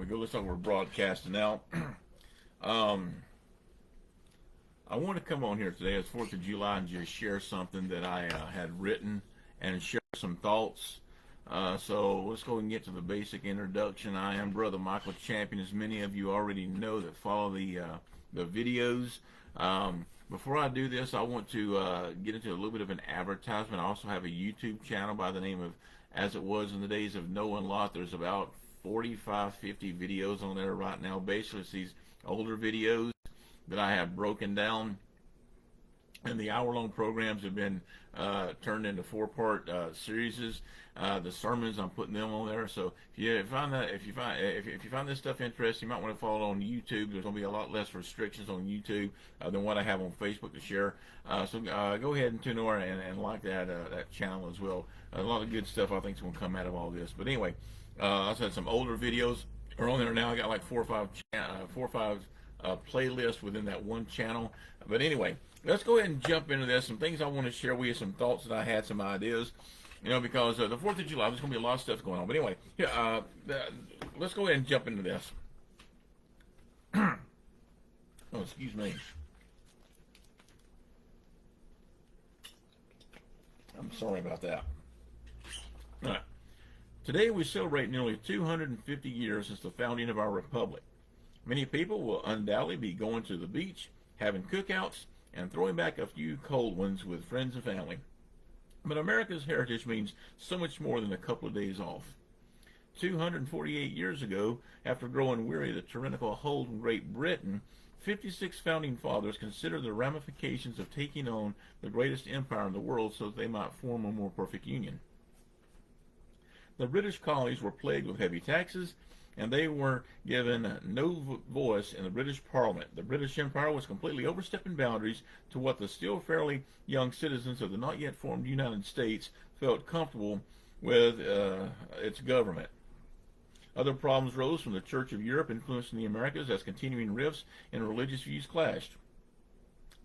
we go. Looks like we're broadcasting now. I want to come on here today. It's 4th of July and just share something that I had written and share some thoughts. So let's go and get to the basic introduction. I am Brother Michael Champion, as many of you already know that follow the videos. Before I do this, I want to get into a little bit of an advertisement. I also have a YouTube channel by the name of As It Was in the Days of Noah and Lot. There's about 45, 50 videos on there right now. Basically, it's these older videos that I have broken down, and the hour-long programs have been turned into four-part series. The sermons, I'm putting them on there. So if you find this stuff interesting, you might want to follow it on YouTube. There's going to be a lot less restrictions on YouTube than what I have on Facebook to share. So go ahead and tune over and like that channel as well. A lot of good stuff I think is going to come out of all this. But anyway, I said some older videos are on there now. I got like four or five playlists within that one channel. But anyway, let's go ahead and jump into this. Some things I want to share with you, some thoughts that I had, some ideas. You know, because the 4th of July, there's going to be a lot of stuff going on. But anyway, let's go ahead and jump into this. Oh, excuse me. I'm sorry about that. All right. Today we celebrate nearly 250 years since the founding of our republic. Many people will undoubtedly be going to the beach, having cookouts, and throwing back a few cold ones with friends and family. But America's heritage means so much more than a couple of days off. 248 years ago, after growing weary of the tyrannical hold in Great Britain, 56 founding fathers considered the ramifications of taking on the greatest empire in the world so that they might form a more perfect union. The British colonies were plagued with heavy taxes, and they were given no voice in the British Parliament. The British Empire was completely overstepping boundaries to what the still fairly young citizens of the not yet formed United States felt comfortable with its government. Other problems rose from the Church of Europe influencing the Americas as continuing rifts in religious views clashed.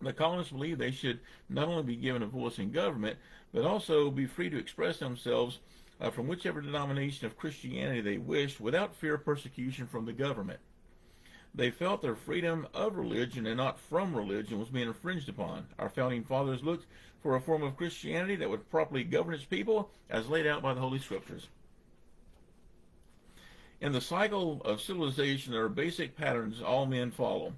The colonists believed they should not only be given a voice in government, but also be free to express themselves from whichever denomination of Christianity they wished without fear of persecution from the government. They felt their freedom of religion and not from religion was being infringed upon. Our founding fathers looked for a form of Christianity that would properly govern its people as laid out by the Holy Scriptures. In the cycle of civilization, there are basic patterns all men follow.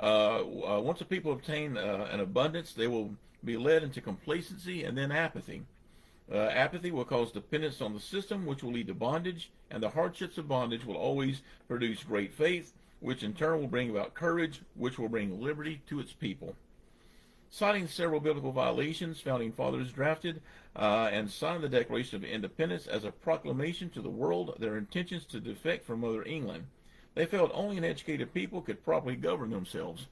Once a people obtain an abundance, they will be led into complacency and then apathy. Apathy will cause dependence on the system, which will lead to bondage, and the hardships of bondage will always produce great faith, which in turn will bring about courage, which will bring liberty to its people. Citing several biblical violations, founding fathers drafted and signed the Declaration of Independence as a proclamation to the world of their intentions to defect from Mother England. They felt only an educated people could properly govern themselves.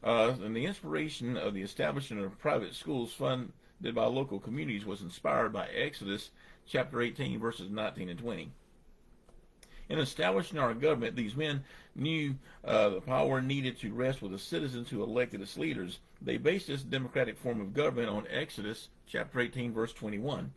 And the inspiration of the establishment of private schools funded by local communities was inspired by Exodus chapter 18 verses 19 and 20. In establishing our government, these men knew the power needed to rest with the citizens who elected its leaders. They based this democratic form of government on Exodus chapter 18 verse 21.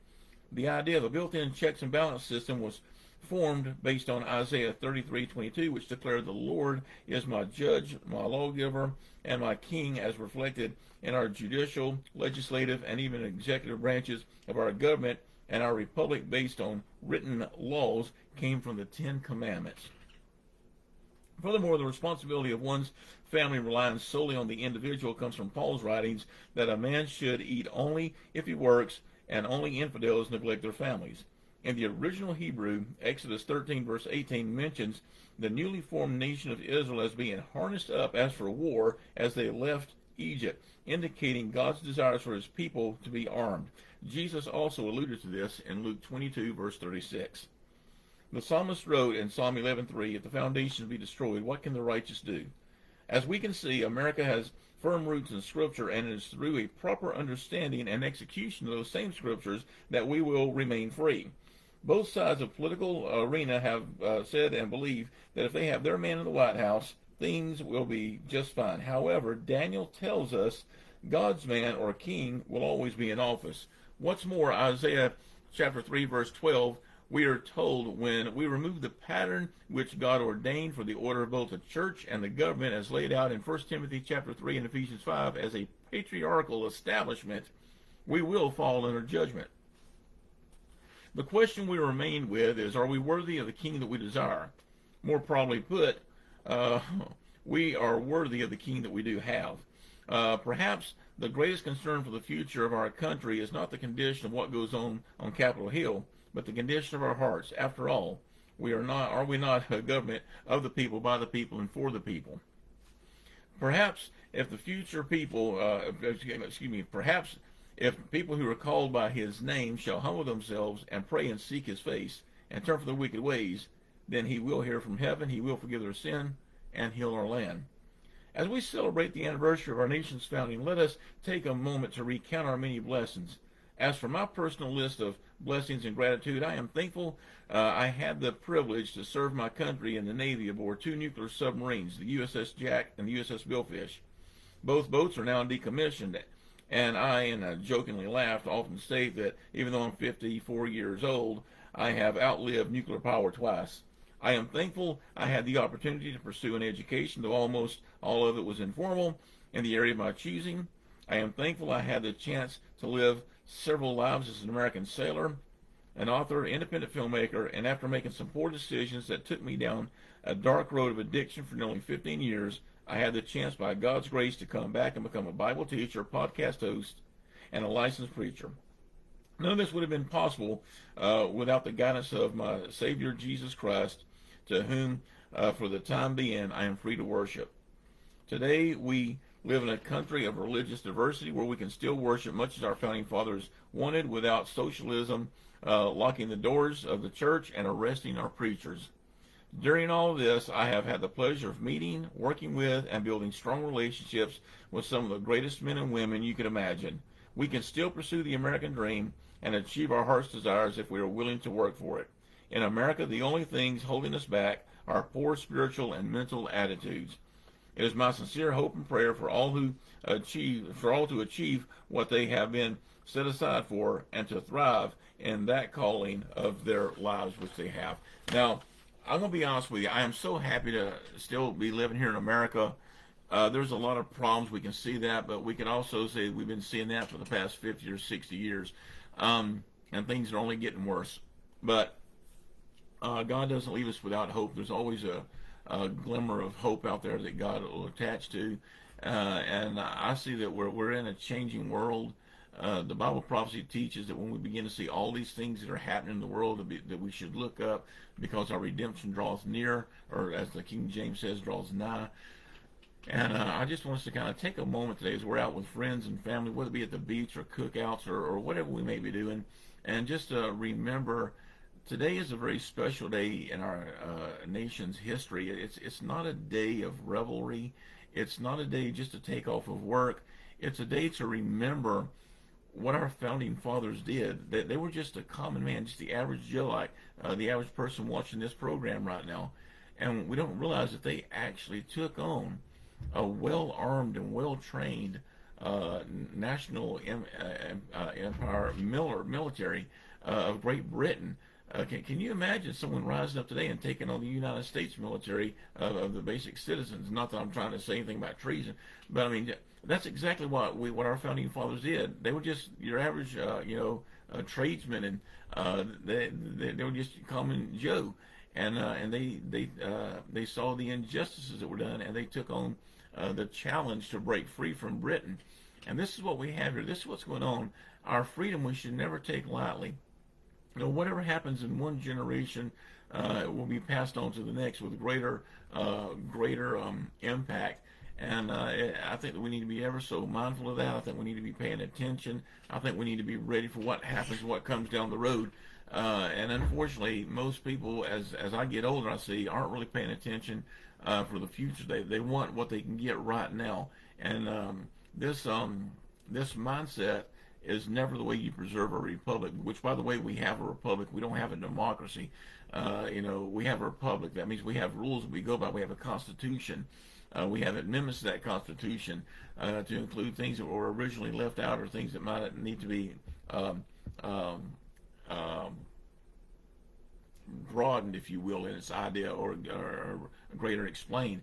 The idea of a built-in checks and balance system was formed based on Isaiah 33:22, which declared, "The Lord is my judge, my lawgiver, and my king," as reflected in our judicial, legislative, and even executive branches of our government, and our republic based on written laws came from the Ten Commandments. Furthermore, the responsibility of one's family relying solely on the individual comes from Paul's writings that a man should eat only if he works, and only infidels neglect their families. In the original Hebrew, Exodus 13 verse 18 mentions the newly formed nation of Israel as being harnessed up as for war as they left Egypt, indicating God's desires for his people to be armed. Jesus also alluded to this in Luke 22 verse 36. The psalmist wrote in Psalm 11:3, "If the foundations be destroyed, what can the righteous do?" As we can see, America has firm roots in Scripture, and it is through a proper understanding and execution of those same Scriptures that we will remain free. Both sides of the political arena have said and believe that if they have their man in the White House, things will be just fine. However, Daniel tells us God's man or king will always be in office. What's more, Isaiah chapter 3 verse 12 We are told, when we remove the pattern which God ordained for the order of both the church and the government as laid out in 1 Timothy chapter 3 and Ephesians 5 as a patriarchal establishment, we will fall under judgment. The question we remain with is, are we worthy of the king that we desire? More probably put, we are worthy of the king that we do have. Perhaps the greatest concern for the future of our country is not the condition of what goes on Capitol Hill, but the condition of our hearts. After all, are we not a government of the people, by the people, and for the people? Perhaps if the future people, perhaps if people who are called by his name shall humble themselves and pray and seek his face and turn from their wicked ways, then he will hear from heaven, he will forgive their sin, and heal our land. As we celebrate the anniversary of our nation's founding, let us take a moment to recount our many blessings. As for my personal list of blessings and gratitude, I am thankful I had the privilege to serve my country in the Navy aboard 2 nuclear submarines, the USS Jack and the USS Billfish. Both boats are now decommissioned, and I jokingly laughed, often state that even though I'm 54 years old, I have outlived nuclear power twice. I am thankful I had the opportunity to pursue an education, though almost all of it was informal, in the area of my choosing. I am thankful I had the chance to live several lives as an American sailor, an author, independent filmmaker, and after making some poor decisions that took me down a dark road of addiction for nearly 15 years, I had the chance, by God's grace, to come back and become a Bible teacher, podcast host, and a licensed preacher. None of this would have been possible without the guidance of my Savior, Jesus Christ, to whom, for the time being, I am free to worship. Today, we live in a country of religious diversity where we can still worship much as our founding fathers wanted, without socialism locking the doors of the church and arresting our preachers. During all of this, I have had the pleasure of meeting, working with, and building strong relationships with some of the greatest men and women you could imagine. We can still pursue the American dream and achieve our heart's desires if we are willing to work for it. In America, the only things holding us back are poor spiritual and mental attitudes. It is my sincere hope and prayer for all to achieve what they have been set aside for, and to thrive in that calling of their lives which they have. Now, I'm going to be honest with you. I am so happy to still be living here in America. There's a lot of problems. We can see that, but we can also say we've been seeing that for the past 50 or 60 years, and things are only getting worse. But God doesn't leave us without hope. There's always a glimmer of hope out there that God will attach to, and I see that we're in a changing world. The Bible prophecy teaches that when we begin to see all these things that are happening in the world, that we should look up, because our redemption draws near, or as the King James says, draws nigh. And I just want us to kind of take a moment today as we're out with friends and family, whether it be at the beach or cookouts or whatever we may be doing, and just remember today is a very special day in our nation's history. It's not a day of revelry. It's not a day just to take off of work. It's a day to remember what our founding fathers did. They were just a common man, just the average Joe, like the average person watching this program right now. And we don't realize that they actually took on a well-armed and well-trained national empire military of Great Britain. Can you imagine someone rising up today and taking on the United States military of the basic citizens? Not that I'm trying to say anything about treason, but I mean, that's exactly what our founding fathers did. They were just your average, tradesmen, and they were just common Joe, and they saw the injustices that were done, and they took on the challenge to break free from Britain. And this is what we have here. This is what's going on. Our freedom we should never take lightly. You know, whatever happens in one generation will be passed on to the next with greater impact. And I think that we need to be ever so mindful of that. I think we need to be paying attention. I think we need to be ready for what happens, what comes down the road. And unfortunately, most people, as I get older, I see, aren't really paying attention for the future. They want what they can get right now. And this mindset is never the way you preserve a republic, which, by the way, we have a republic. We don't have a democracy. We have a republic. That means we have rules that we go by. We have a constitution. We have amendments to that constitution to include things that were originally left out, or things that might need to be broadened, if you will, in its idea or greater explained.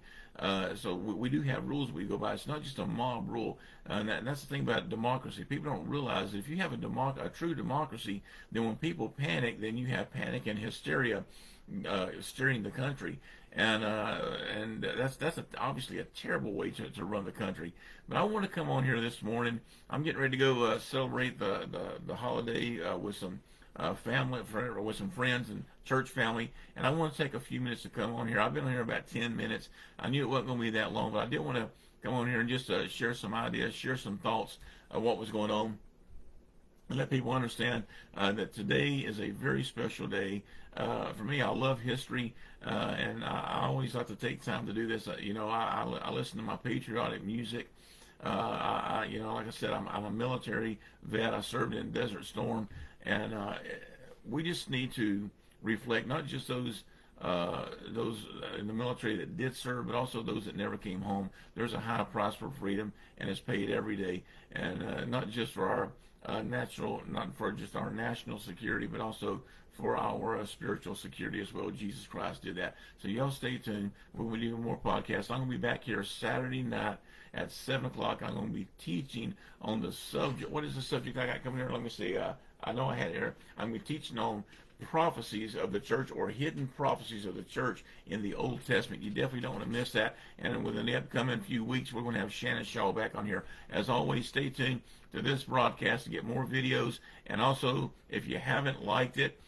So we do have rules we go by. It's not just a mob rule, and that's the thing about democracy. People don't realize that if you have a true democracy, then when people panic, then you have panic and hysteria steering the country, and that's obviously a terrible way to run the country. But I want to come on here this morning. I'm getting ready to go celebrate the holiday with some family, with some friends and church family, and I want to take a few minutes to come on here. I've been on here about 10 minutes. I knew it wasn't going to be that long, but I did want to come on here and just share some ideas, share some thoughts of what was going on, and let people understand that today is a very special day. For me, I love history, and I always like to take time to do this. I listen to my patriotic music. Like I said, I'm a military vet. I served in Desert Storm, and we just need to reflect not just those in the military that did serve, but also those that never came home. There's a high price for freedom, and it's paid every day, and not just for our not for just our national security, but also for our spiritual security as well. Jesus Christ did that. So y'all stay tuned. We'll be doing more podcasts. I'm going to be back here Saturday night at 7 o'clock. I'm going to be teaching on the subject. What is the subject I got coming here? Let me see. I know I had it here. I'm going to be teaching on prophecies of the church, or hidden prophecies of the church in the Old Testament. You definitely don't want to miss that. And within the upcoming few weeks, we're going to have Shannon Shaw back on here. As always, stay tuned to this broadcast to get more videos. And also, if you haven't liked it,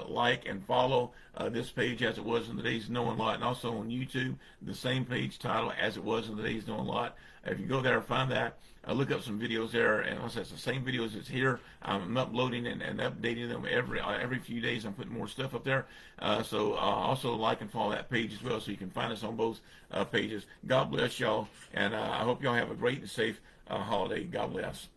like and follow this page As It Was in the Days of Knowing Lot, and also on YouTube, the same page title As It Was in the Days of Knowing Lot. If you go there and find that, look up some videos there, and once that's the same videos that's here, I'm uploading and updating them every few days. I'm putting more stuff up there. So also like and follow that page as well, so you can find us on both pages. God bless y'all, and I hope y'all have a great and safe holiday. God bless.